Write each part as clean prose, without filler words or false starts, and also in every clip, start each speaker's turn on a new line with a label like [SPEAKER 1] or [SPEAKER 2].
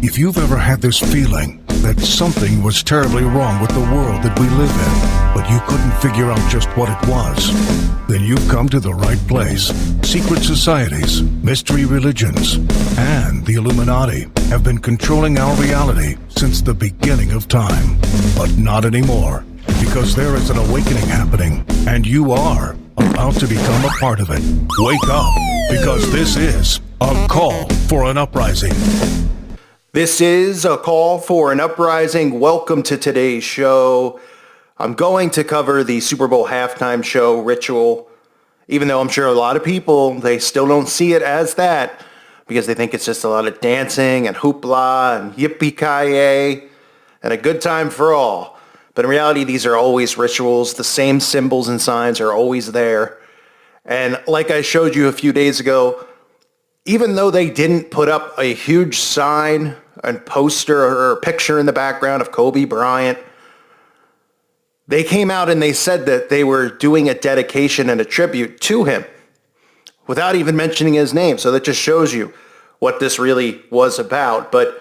[SPEAKER 1] If you've ever had this feeling that something was terribly wrong with the world that we live in, but you couldn't figure out just what it was, then you've come to the right place. Secret societies, mystery religions, and the Illuminati have been controlling our reality since the beginning of time. But not anymore, because there is an awakening happening, and you are about to become a part of it. Wake up, because this is a call for an uprising.
[SPEAKER 2] This is a call for an uprising. Welcome to today's show. I'm going to cover the Super Bowl halftime show ritual, even though I'm sure a lot of people, they still don't see it as that because they think it's just a lot of dancing and hoopla and yippee-ki-yay and a good time for all. But in reality, these are always rituals. The same symbols and signs are always there. And like I showed you a few days ago, even though they didn't put up a huge sign and poster or picture in the background of Kobe Bryant, they came out and they said that they were doing a dedication and a tribute to him without even mentioning his name. So that just shows you what this really was about. But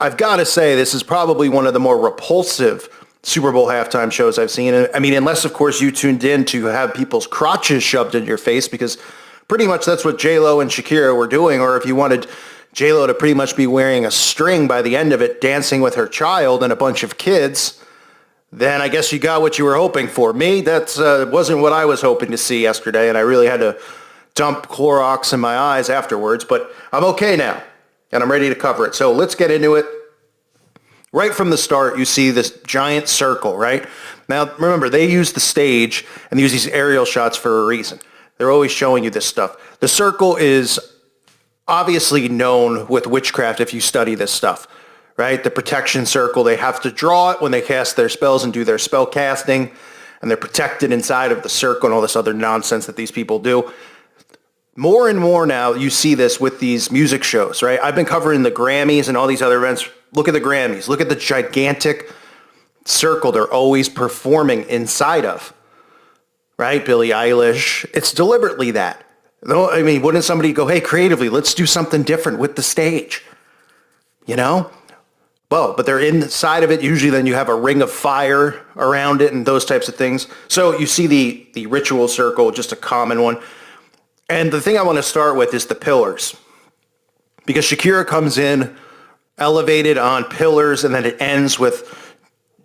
[SPEAKER 2] I've got to say, this is probably one of the more repulsive Super Bowl halftime shows I've seen. I mean, unless, of course, you tuned in to have people's crotches shoved in your face, because pretty much that's what J-Lo and Shakira were doing. Or if you wanted J-Lo to pretty much be wearing a string by the end of it, dancing with her child and a bunch of kids, then I guess you got what you were hoping for. Me, that wasn't what I was hoping to see yesterday, and I really had to dump Clorox in my eyes afterwards. But I'm okay now, and I'm ready to cover it. So let's get into it. Right from the start, you see this giant circle, right? Now, remember, they use the stage and they use these aerial shots for a reason. They're always showing you this stuff. The circle is obviously known with witchcraft if you study this stuff, right? The protection circle, they have to draw it when they cast their spells and do their spell casting, and they're protected inside of the circle and all this other nonsense that these people do. More and more now, you see this with these music shows, right? I've been covering the Grammys and all these other events. Look at the Grammys. Look at the gigantic circle they're always performing inside of, right? Billie Eilish. It's deliberately that. I mean, wouldn't somebody go, hey, creatively, let's do something different with the stage, you know? Well, but they're inside of it. Usually then you have a ring of fire around it and those types of things. So you see the ritual circle, just a common one. And the thing I want to start with is the pillars, because Shakira comes in elevated on pillars, and then it ends with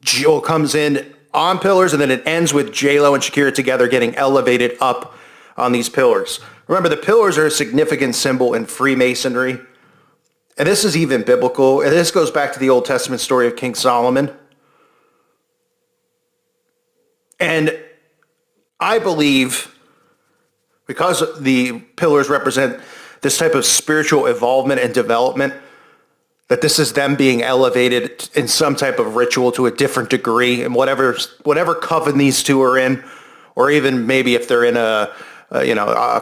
[SPEAKER 2] Jill comes in on pillars, and then it ends with J-Lo and Shakira together getting elevated up on these pillars. Remember, the pillars are a significant symbol in Freemasonry, and this is even biblical, and this goes back to the Old Testament story of King Solomon. And I believe, because the pillars represent this type of spiritual evolvement and development, that this is them being elevated in some type of ritual to a different degree, and whatever coven these two are in, or even maybe if they're in a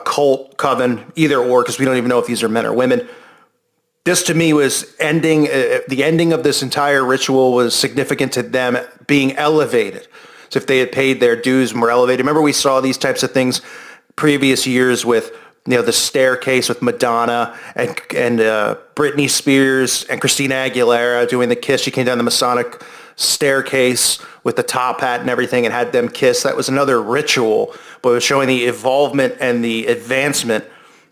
[SPEAKER 2] cult coven, either or, because we don't even know if these are men or women. This to me was the ending of this entire ritual was significant to them being elevated. So if they had paid their dues and were elevated, remember we saw these types of things previous years with, the staircase with Madonna and Britney Spears and Christina Aguilera doing the kiss. She came down the Masonic staircase with the top hat and everything and had them kiss. That was another ritual, but it was showing the evolvement and the advancement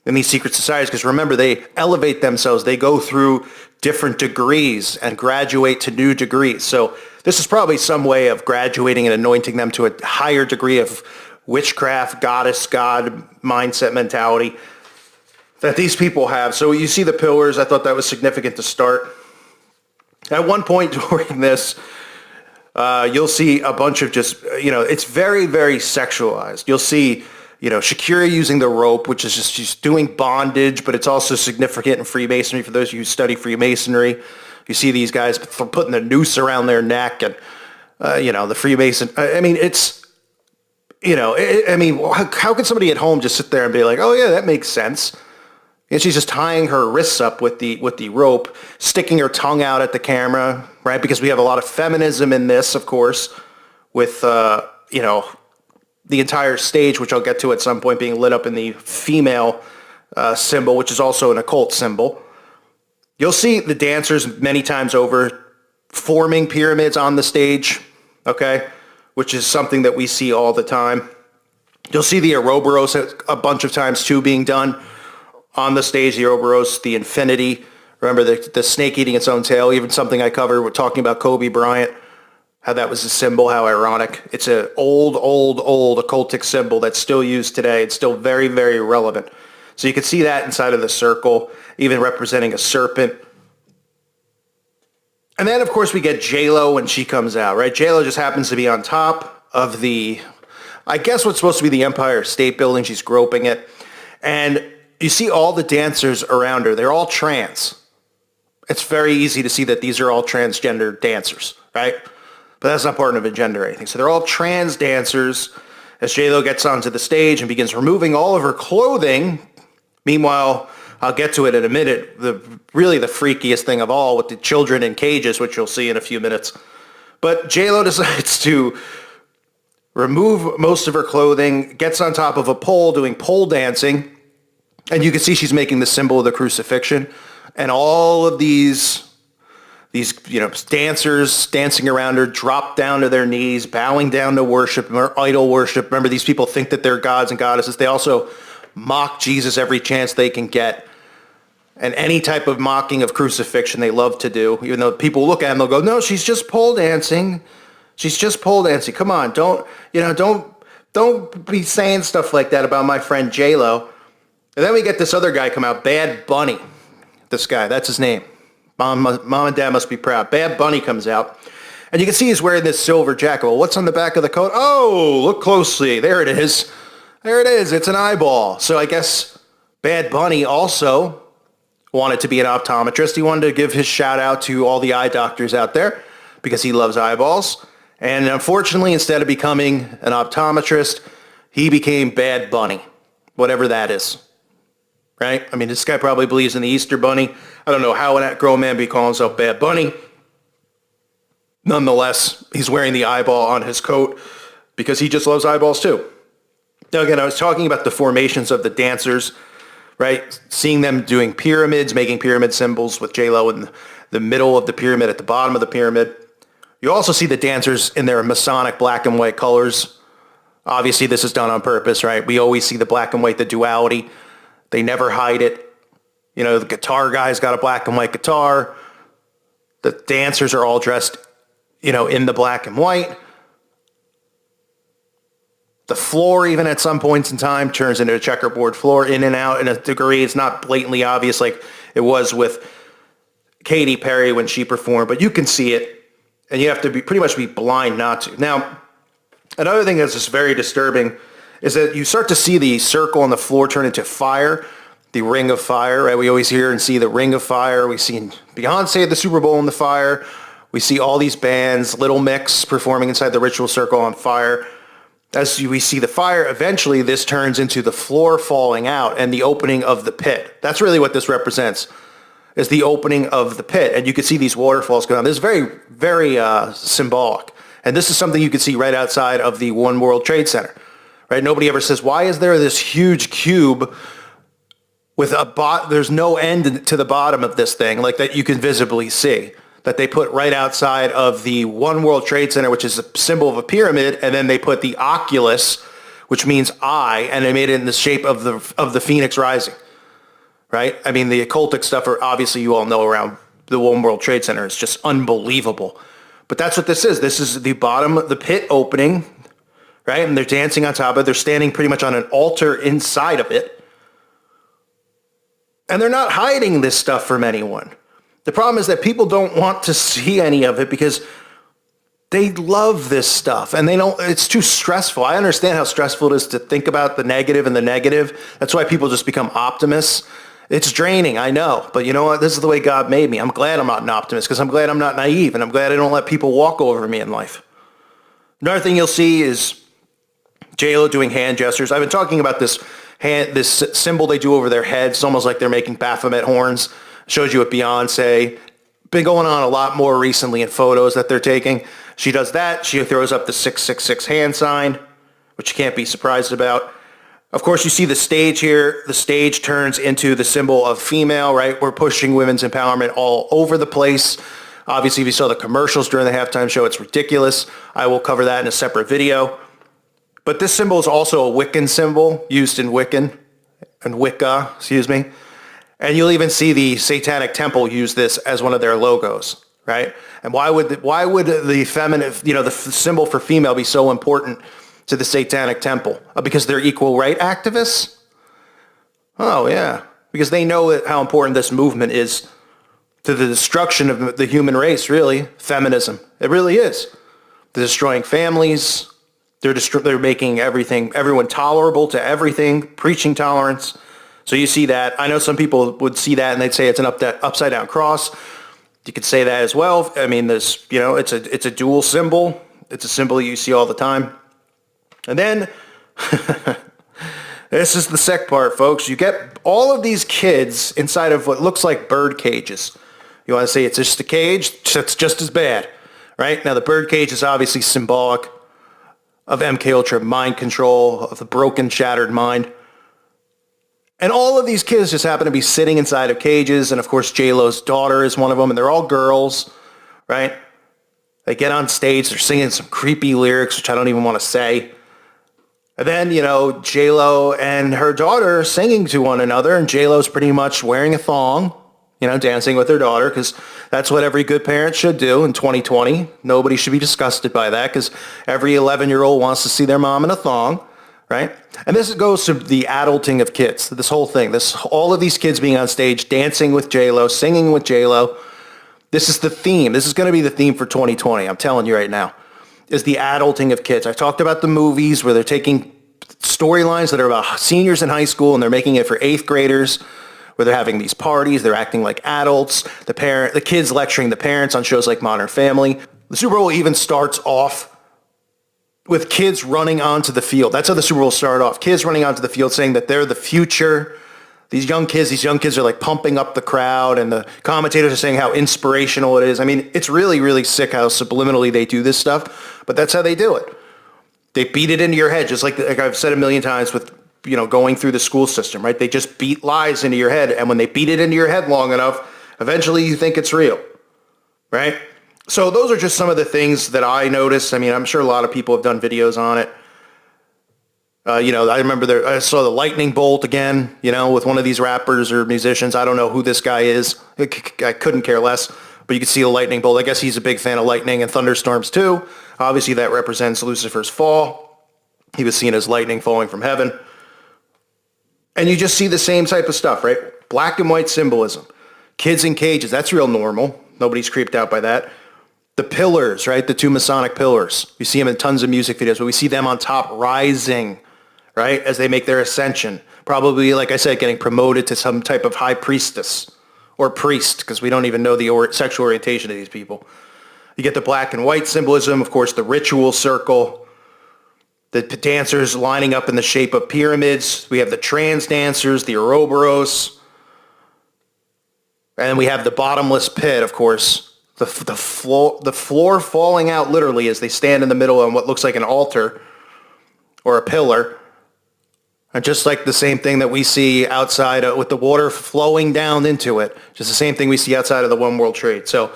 [SPEAKER 2] in these secret societies. Because remember, they elevate themselves. They go through different degrees and graduate to new degrees. So this is probably some way of graduating and anointing them to a higher degree of witchcraft, goddess, god mindset mentality that these people have. So you see the pillars. I thought that was significant to start. At one point during this, you'll see a bunch of just, it's very, very sexualized. You'll see, Shakira using the rope, which is just, she's doing bondage, but it's also significant in Freemasonry. For those of you who study Freemasonry, you see these guys putting the noose around their neck and, the Freemason. I mean, it's, how could somebody at home just sit there and be like, oh yeah, that makes sense? And she's just tying her wrists up with the rope, sticking her tongue out at the camera, right? Because we have a lot of feminism in this, of course, with, the entire stage, which I'll get to at some point, being lit up in the female symbol, which is also an occult symbol. You'll see the dancers many times over forming pyramids on the stage, okay, which is something that we see all the time. You'll see the Ouroboros a bunch of times too being done on the stage, the Ouroboros, the infinity. Remember the snake eating its own tail, even something I covered. We're talking about Kobe Bryant, how that was a symbol, how ironic. It's an old occultic symbol that's still used today. It's still very, very relevant. So you can see that inside of the circle, even representing a serpent. And then, of course, we get J-Lo when she comes out, right? J-Lo just happens to be on top of the, I guess what's supposed to be the Empire State Building. She's groping it. And you see all the dancers around her. They're all trans. It's very easy to see that these are all transgender dancers, right? But that's not part of a gender or anything. So they're all trans dancers as J-Lo gets onto the stage and begins removing all of her clothing. Meanwhile, I'll get to it in a minute, really the freakiest thing of all with the children in cages, which you'll see in a few minutes. But J-Lo decides to remove most of her clothing, gets on top of a pole doing pole dancing, and you can see she's making the symbol of the crucifixion. And all of these dancers dancing around her drop down to their knees, bowing down to worship, or idol worship. Remember, these people think that they're gods and goddesses. They also mock Jesus every chance they can get. And any type of mocking of crucifixion they love to do. Even though people look at them, they'll go, no, she's just pole dancing. She's just pole dancing. Come on, don't be saying stuff like that about my friend J-Lo. And then we get this other guy come out, Bad Bunny. This guy, that's his name. Mom and Dad must be proud. Bad Bunny comes out. And you can see he's wearing this silver jacket. Well, what's on the back of the coat? Oh, look closely. There it is. There it is. It's an eyeball. So I guess Bad Bunny also wanted to be an optometrist. He wanted to give his shout out to all the eye doctors out there because he loves eyeballs. And unfortunately, instead of becoming an optometrist, he became Bad Bunny, whatever that is. Right? I mean, this guy probably believes in the Easter Bunny. I don't know how that grown man be calling himself Bad Bunny. Nonetheless, he's wearing the eyeball on his coat because he just loves eyeballs too. Now, again, I was talking about the formations of the dancers, right? Seeing them doing pyramids, making pyramid symbols with J-Lo in the middle of the pyramid, at the bottom of the pyramid. You also see the dancers in their Masonic black and white colors. Obviously, this is done on purpose, right? We always see the black and white, the duality. They never hide it. You know, the guitar guy's got a black and white guitar. The dancers are all dressed, in the black and white. The floor, even at some points in time, turns into a checkerboard floor, in and out in a degree. It's not blatantly obvious like it was with Katy Perry when she performed, but you can see it, and you have to pretty much be blind not to. Now, another thing that's just very disturbing is that you start to see the circle on the floor turn into fire, the ring of fire, right? We always hear and see the ring of fire. We've seen Beyonce at the Super Bowl in the fire. We see all these bands, Little Mix performing inside the ritual circle on fire. As we see the fire, eventually this turns into the floor falling out and the opening of the pit. That's really what this represents, is the opening of the pit. And you can see these waterfalls going on. This is very, very symbolic. And this is something you can see right outside of the One World Trade Center. Right? Nobody ever says, why is there this huge cube with there's no end to the bottom of this thing, like that you can visibly see, that they put right outside of the One World Trade Center, which is a symbol of a pyramid, and then they put the oculus, which means eye, and they made it in the shape of the Phoenix Rising. Right? I mean, the occultic stuff, obviously you all know around the One World Trade Center, is just unbelievable. But that's what this is. This is the bottom, the pit opening, right? And they're dancing on top of it. They're standing pretty much on an altar inside of it. And they're not hiding this stuff from anyone. The problem is that people don't want to see any of it because they love this stuff and it's too stressful. I understand how stressful it is to think about the negative and the negative. That's why people just become optimists. It's draining, I know. But you know what? This is the way God made me. I'm glad I'm not an optimist because I'm glad I'm not naive, and I'm glad I don't let people walk over me in life. Another thing you'll see is J-Lo doing hand gestures. I've been talking about this symbol they do over their heads. It's almost like they're making Baphomet horns. Shows you with Beyonce. Been going on a lot more recently in photos that they're taking. She does that. She throws up the 666 hand sign, which you can't be surprised about. Of course, you see the stage here. The stage turns into the symbol of female, right? We're pushing women's empowerment all over the place. Obviously, if you saw the commercials during the halftime show, it's ridiculous. I will cover that in a separate video. But this symbol is also a Wiccan symbol used in Wiccan and Wicca, excuse me. And you'll even see the Satanic Temple use this as one of their logos, right? And why would the feminine, the symbol for female be so important to the Satanic Temple? Because they're equal right activists? Oh, yeah. Because they know how important this movement is to the destruction of the human race, really. Feminism. It really is. They're destroying families. They're making everyone tolerable to everything, preaching tolerance. So you see that. I know some people would see that and they'd say it's an upside down cross. You could say that as well. I mean, it's a dual symbol. It's a symbol you see all the time. And then, this is the sick part, folks. You get all of these kids inside of what looks like bird cages. You want to say it's just a cage? That's just as bad, right? Now, the bird cage is obviously symbolic of MK Ultra mind control, of the broken, shattered mind. And all of these kids just happen to be sitting inside of cages. And of course, J-Lo's daughter is one of them. And they're all girls, right? They get on stage. They're singing some creepy lyrics, which I don't even want to say. And then, J-Lo and her daughter are singing to one another. And J-Lo's pretty much wearing a thong, dancing with her daughter. Because that's what every good parent should do in 2020. Nobody should be disgusted by that. Because every 11-year-old wants to see their mom in a thong. Right? And this goes to the adulting of kids, this whole thing, all of these kids being on stage, dancing with J-Lo, singing with J-Lo. This is the theme. This is going to be the theme for 2020. I'm telling you right now, is the adulting of kids. I talked about the movies where they're taking storylines that are about seniors in high school and they're making it for 8th graders, where they're having these parties. They're acting like adults. The kids lecturing the parents on shows like Modern Family. The Super Bowl even starts off with kids running onto the field. That's how the Super Bowl started off. Kids running onto the field saying that they're the future. These young kids are like pumping up the crowd, and the commentators are saying how inspirational it is. I mean, it's really, really sick how subliminally they do this stuff, but that's how they do it. They beat it into your head, just like I've said a million times with, going through the school system, right? They just beat lies into your head, and when they beat it into your head long enough, eventually you think it's real, right? So those are just some of the things that I noticed. I mean, I'm sure a lot of people have done videos on it. I remember I saw the lightning bolt again, with one of these rappers or musicians. I don't know who this guy is. I couldn't care less. But you could see a lightning bolt. I guess he's a big fan of lightning and thunderstorms too. Obviously, that represents Lucifer's fall. He was seen as lightning falling from heaven. And you just see the same type of stuff, right? Black and white symbolism. Kids in cages. That's real normal. Nobody's creeped out by that. The pillars, right? The 2 Masonic pillars. You see them in tons of music videos, but we see them on top rising, right? As they make their ascension. Probably, like I said, getting promoted to some type of high priestess or priest, because we don't even know the sexual orientation of these people. You get the black and white symbolism, of course, the ritual circle, the dancers lining up in the shape of pyramids. We have the trans dancers, the Ouroboros. And we have the bottomless pit, of course. The floor falling out literally as they stand in the middle on what looks like an altar or a pillar. And just like the same thing that we see outside with the water flowing down into it, just the same thing we see outside of the One World Trade. So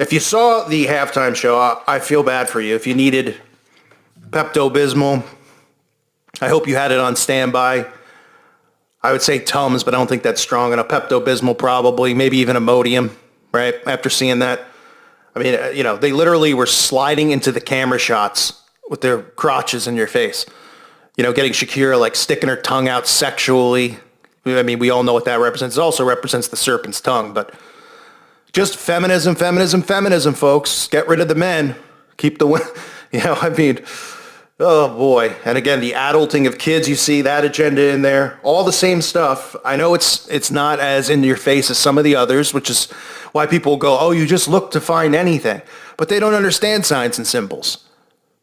[SPEAKER 2] if you saw the halftime show, I feel bad for you. If you needed Pepto-Bismol, I hope you had it on standby. I would say Tums, but I don't think that's strong enough. Pepto-Bismol probably, maybe even Imodium. Right? After seeing that, I mean, they literally were sliding into the camera shots with their crotches in your face. Getting Shakira like sticking her tongue out sexually. I mean, we all know what that represents. It also represents the serpent's tongue, but just feminism, folks. Get rid of the men. Keep the women. I mean, oh boy. And again, the adulting of kids, you see that agenda in there. All the same stuff. I know it's not as in your face as some of the others, which is why people go, oh, you just look to find anything. But they don't understand signs and symbols.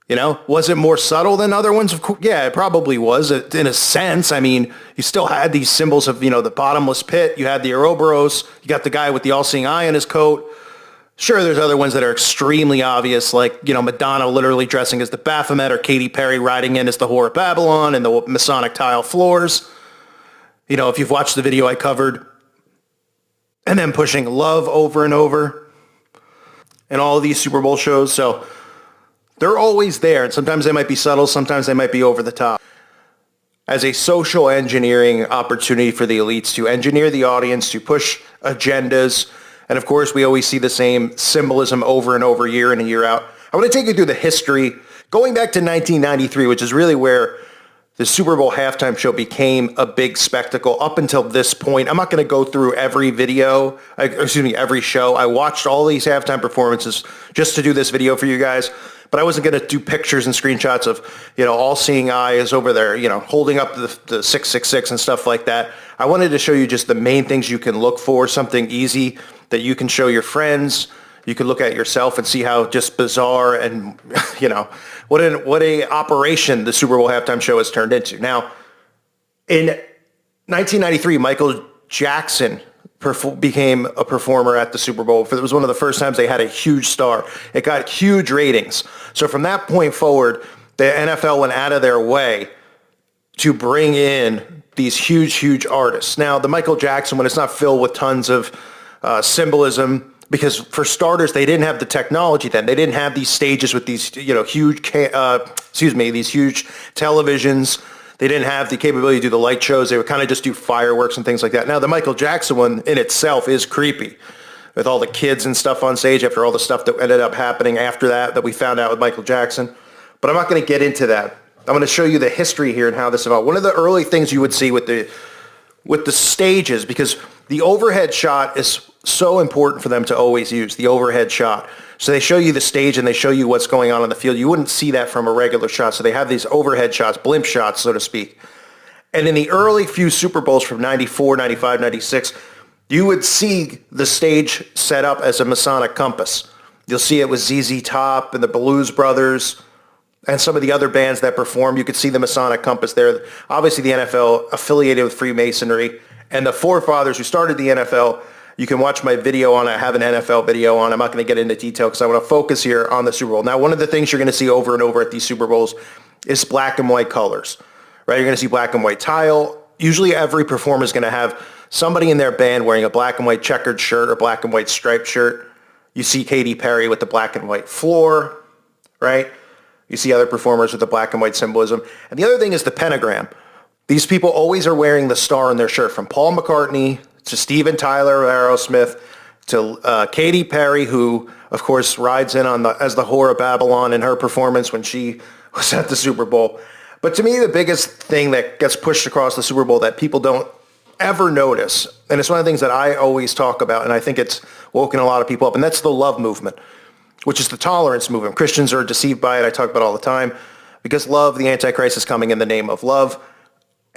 [SPEAKER 2] Was it more subtle than other ones? Of course, yeah, it probably was in a sense. I mean, you still had these symbols of, the bottomless pit. You had the Ouroboros. You got the guy with the all-seeing eye on his coat. Sure, there's other ones that are extremely obvious, like, Madonna literally dressing as the Baphomet, or Katy Perry riding in as the Whore of Babylon and the Masonic tile floors. If you've watched the video I covered, and then pushing love over and over in all of these Super Bowl shows. So they're always there, and sometimes they might be subtle, sometimes they might be over the top. As a social engineering opportunity for the elites to engineer the audience, to push agendas. And of course, we always see the same symbolism over and over, year in and year out. I want to take you through the history, going back to 1993, which is really where the Super Bowl halftime show became a big spectacle up until this point. I'm not going to go through every every show. I watched all these halftime performances just to do this video for you guys. But I wasn't going to do pictures and screenshots of, all-seeing eyes over there, holding up the 666 and stuff like that. I wanted to show you just the main things you can look for, something easy that you can show your friends. You can look at yourself and see how just bizarre and, what a operation the Super Bowl halftime show has turned into. Now, in 1993, Michael Jackson became a performer at the Super Bowl. It was one of the first times they had a huge star. It got huge ratings. So from that point forward, the NFL went out of their way to bring in these huge artists. Now, the Michael Jackson one, it's not filled with tons of symbolism, because for starters, they didn't have the technology then. They didn't have these stages with these, huge televisions. They didn't have the capability to do the light shows. They would kind of just do fireworks and things like that. Now, the Michael Jackson one in itself is creepy, with all the kids and stuff on stage after all the stuff that ended up happening after that we found out with Michael Jackson. But I'm not going to get into that. I'm going to show you the history here and how this evolved. One of the early things you would see with the stages, because the overhead shot is so important for them to always use, the overhead shot. So they show you the stage and they show you what's going on the field. You wouldn't see that from a regular shot. So they have these overhead shots, blimp shots, so to speak. And in the early few Super Bowls from 94, 95, 96, you would see the stage set up as a Masonic compass. You'll see it with ZZ Top and the Blues Brothers and some of the other bands that perform. You could see the Masonic compass there. Obviously, the NFL affiliated with Freemasonry. And the forefathers who started the NFL, you can watch my video on it. I have an NFL video on. I'm not going to get into detail because I want to focus here on the Super Bowl. Now, one of the things you're going to see over and over at these Super Bowls is black and white colors, right? You're going to see black and white tile. Usually every performer is going to have somebody in their band wearing a black and white checkered shirt or black and white striped shirt. You see Katy Perry with the black and white floor, right? You see other performers with the black and white symbolism. And the other thing is the pentagram. These people always are wearing the star on their shirt, from Paul McCartney to Steven Tyler of Aerosmith to Katy Perry, who, of course, rides in as the Whore of Babylon in her performance when she was at the Super Bowl. But to me, the biggest thing that gets pushed across the Super Bowl that people don't ever notice, and it's one of the things that I always talk about, and I think it's woken a lot of people up, and that's the love movement, which is the tolerance movement. Christians are deceived by it. I talk about it all the time, because love, the Antichrist, is coming in the name of love.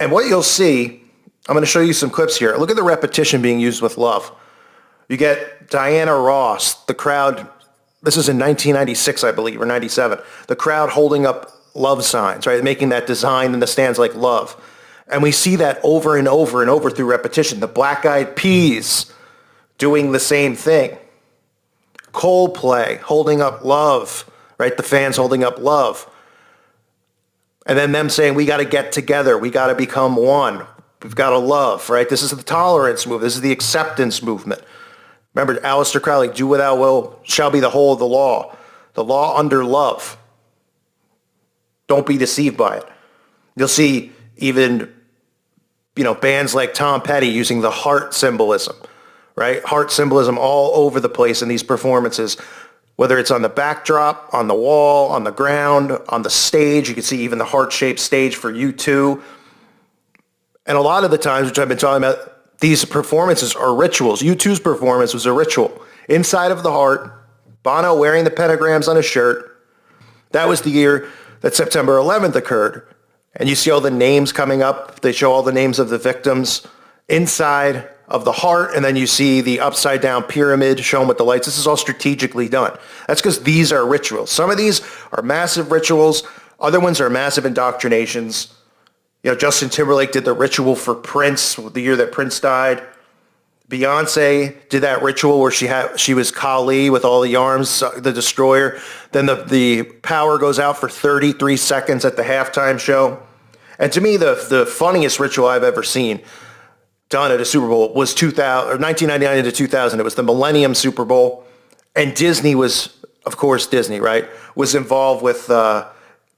[SPEAKER 2] And what you'll see, I'm going to show you some clips here. Look at the repetition being used with love. You get Diana Ross, the crowd, this is in 1996, I believe, or 97, the crowd holding up love signs, right? Making that design in the stands like love. And we see that over and over and over through repetition. The Black Eyed Peas doing the same thing. Coldplay holding up love, right? The fans holding up love. And then them saying, we got to get together. We got to become one. We've got to love, right? This is the tolerance movement. This is the acceptance movement. Remember, Aleister Crowley, do what thou wilt shall be the whole of the law. The law under love. Don't be deceived by it. You'll see even, bands like Tom Petty using the heart symbolism, right? Heart symbolism all over the place in these performances, whether it's on the backdrop, on the wall, on the ground, on the stage. You can see even the heart-shaped stage for U2. And a lot of the times, which I've been talking about, these performances are rituals. U2's performance was a ritual. Inside of the heart, Bono wearing the pentagrams on his shirt. That was the year that September 11th occurred. And you see all the names coming up. They show all the names of the victims inside of the heart, and then you see the upside down pyramid shown with the lights. This is all strategically done. That's because these are rituals. Some of these are massive rituals. Other ones are massive indoctrinations. Justin Timberlake did the ritual for Prince the year that Prince died. Beyonce did that ritual where she was Kali with all the arms, the destroyer. Then the power goes out for 33 seconds at the halftime show. And to me, the funniest ritual I've ever seen done at a Super Bowl was 1999 into 2000. It was the Millennium Super Bowl. And Disney was, of course, Disney, right, was involved with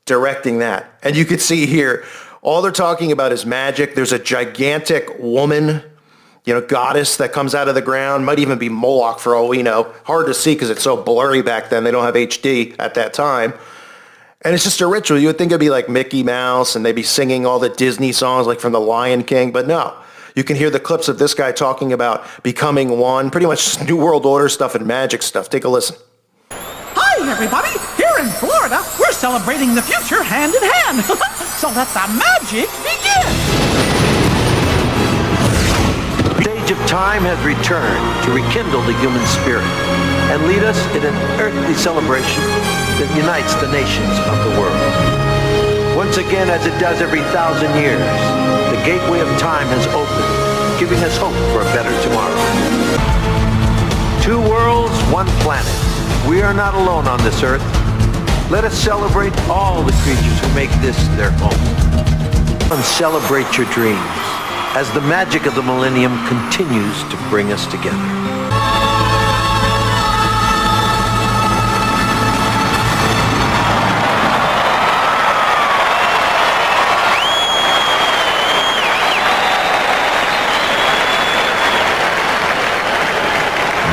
[SPEAKER 2] directing that. And you could see here, all they're talking about is magic. There's a gigantic woman, goddess that comes out of the ground. Might even be Moloch for all we know. Hard to see because it's so blurry back then. They don't have HD at that time. And it's just a ritual. You would think it'd be like Mickey Mouse and they'd be singing all the Disney songs like from The Lion King. But no, you can hear the clips of this guy talking about becoming one. Pretty much New World Order stuff and magic stuff. Take a listen.
[SPEAKER 3] Hi, everybody. Here in Florida, we're celebrating the future hand in hand. So let the magic begin.
[SPEAKER 4] The age of time has returned to rekindle the human spirit and lead us in an earthly celebration that unites the nations of the world. Once again, as it does every 1,000 years, the gateway of time has opened, giving us hope for a better tomorrow. Two worlds, one planet. We are not alone on this earth. Let us celebrate all the creatures who make this their home. And celebrate your dreams as the magic of the millennium continues to bring us together.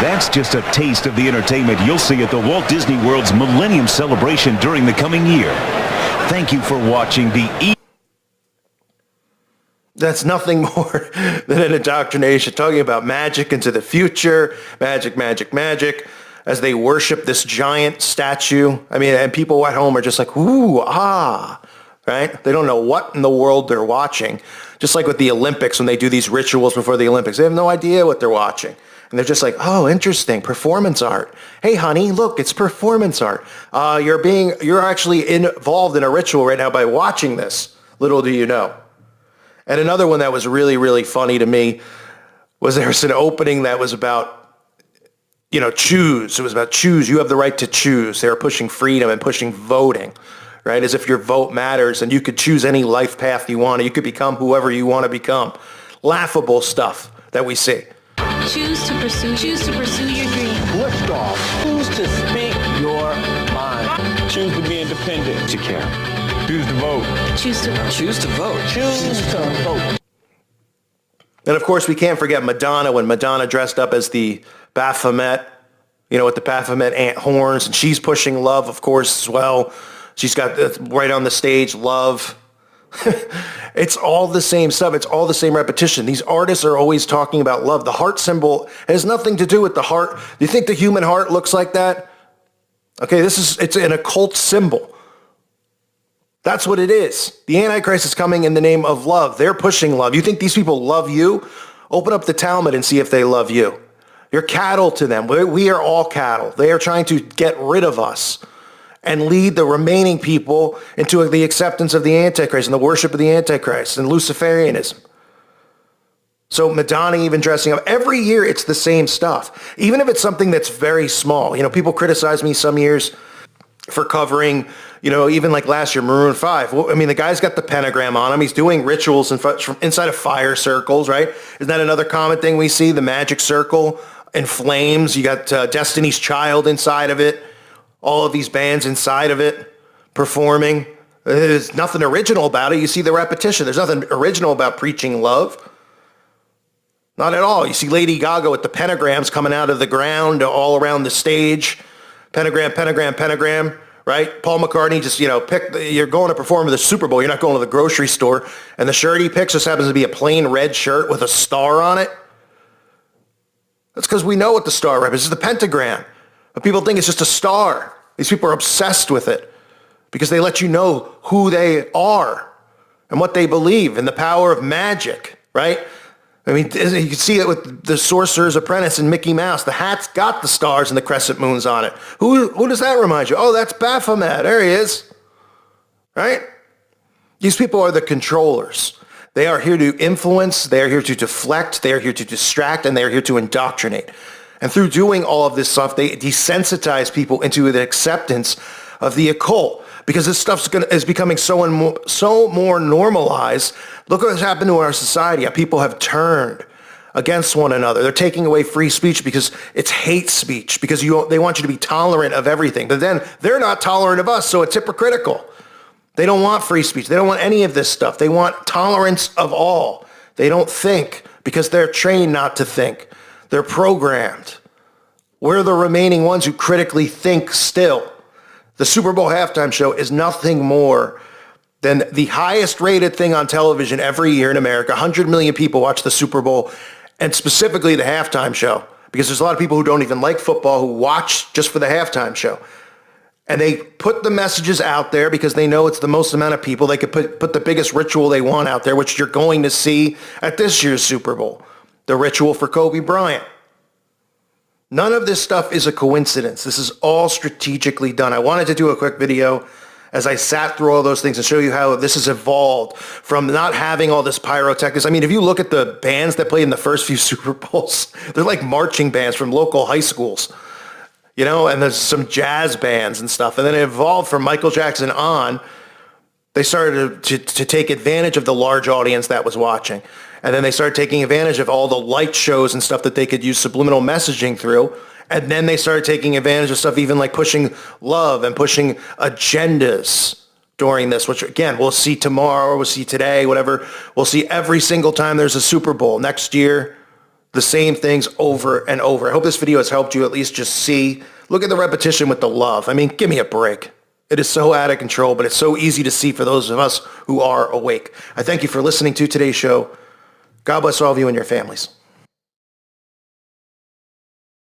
[SPEAKER 5] That's just a taste of the entertainment you'll see at the Walt Disney World's Millennium Celebration during the coming year. Thank you for watching the
[SPEAKER 2] That's nothing more than an indoctrination, talking about magic into the future, magic, magic, magic, as they worship this giant statue. I mean, and people at home are just like, ooh, ah, right? They don't know what in the world they're watching. Just like with the Olympics, when they do these rituals before the Olympics, they have no idea what they're watching. And they're just like, oh, interesting, performance art. Hey, honey, look, it's performance art. You're actually involved in a ritual right now by watching this. Little do you know. And another one that was really, really funny to me was there was an opening that was about, choose. It was about choose. You have the right to choose. They were pushing freedom and pushing voting, right? As if your vote matters and you could choose any life path you want. You could become whoever you want to become. Laughable stuff that we see.
[SPEAKER 6] Choose to pursue your dream.
[SPEAKER 7] Lift off. Choose to speak your mind.
[SPEAKER 8] Choose to be independent.
[SPEAKER 7] To care.
[SPEAKER 8] Choose to vote.
[SPEAKER 6] Choose to vote.
[SPEAKER 7] Choose to vote.
[SPEAKER 8] Choose to vote.
[SPEAKER 2] And of course, we can't forget Madonna, when Madonna dressed up as the Baphomet, with the Baphomet ant horns, and she's pushing love, of course, as well. She's got right on the stage, love. It's all the same stuff. It's all the same repetition. These artists are always talking about love. The heart symbol has nothing to do with the heart. Do you think the human heart looks like that? Okay, it's an occult symbol. That's what it is. The Antichrist is coming in the name of love. They're pushing love. You think these people love you? Open up the Talmud and see if they love you. You're cattle to them. We are all cattle. They are trying to get rid of us and lead the remaining people into the acceptance of the Antichrist and the worship of the Antichrist and Luciferianism. So Madonna even dressing up. Every year it's the same stuff. Even if it's something that's very small. People criticize me some years for covering, even like last year, Maroon 5. Well, I mean, the guy's got the pentagram on him. He's doing rituals inside of fire circles, right? Isn't that another common thing we see? The magic circle in flames. You got Destiny's Child inside of it. All of these bands inside of it performing. There's nothing original about it. You see the repetition. There's nothing original about preaching love. Not at all. You see Lady Gaga with the pentagrams coming out of the ground all around the stage. Pentagram, pentagram, pentagram, right? Paul McCartney just, you're going to perform at the Super Bowl. You're not going to the grocery store. And the shirt he picks just happens to be a plain red shirt with a star on it. That's because we know what the star represents. It's the pentagram. But people think it's just a star. These people are obsessed with it because they let you know who they are and what they believe and the power of magic, right? I mean, you can see it with the Sorcerer's Apprentice and Mickey Mouse. The hat's got the stars and the crescent moons on it. Who does that remind you? Oh, that's Baphomet. There he is, right? These people are the controllers. They are here to influence, they are here to deflect, they are here to distract, and they are here to indoctrinate. And through doing all of this stuff, they desensitize people into the acceptance of the occult, because this stuff is becoming so more normalized. Look what's happened to our society. How people have turned against one another. They're taking away free speech because it's hate speech, because they want you to be tolerant of everything. But then they're not tolerant of us, so it's hypocritical. They don't want free speech. They don't want any of this stuff. They want tolerance of all. They don't think because they're trained not to think. They're programmed. We're the remaining ones who critically think still. The Super Bowl halftime show is nothing more than the highest rated thing on television every year in America. 100 million people watch the Super Bowl, and specifically the halftime show, because there's a lot of people who don't even like football who watch just for the halftime show. And they put the messages out there because they know it's the most amount of people. They could put the biggest ritual they want out there, which you're going to see at this year's Super Bowl, the ritual for Kobe Bryant. None of this stuff is a coincidence. This is all strategically done. I wanted to do a quick video as I sat through all those things and show you how this has evolved from not having all this pyrotechnics. I mean, if you look at the bands that played in the first few Super Bowls, they're like marching bands from local high schools. You know, and there's some jazz bands and stuff. And then it evolved from Michael Jackson on. They started to take advantage of the large audience that was watching. And then they started taking advantage of all the light shows and stuff that they could use subliminal messaging through. And then they started taking advantage of stuff even like pushing love and pushing agendas during this, which again, we'll see tomorrow, we'll see today, whatever. We'll see every single time there's a Super Bowl. Next year, the same things over and over. I hope this video has helped you at least just see. Look at the repetition with the love. I mean, give me a break. It is so out of control, but it's so easy to see for those of us who are awake. I thank you for listening to today's show. God bless all of you and your families.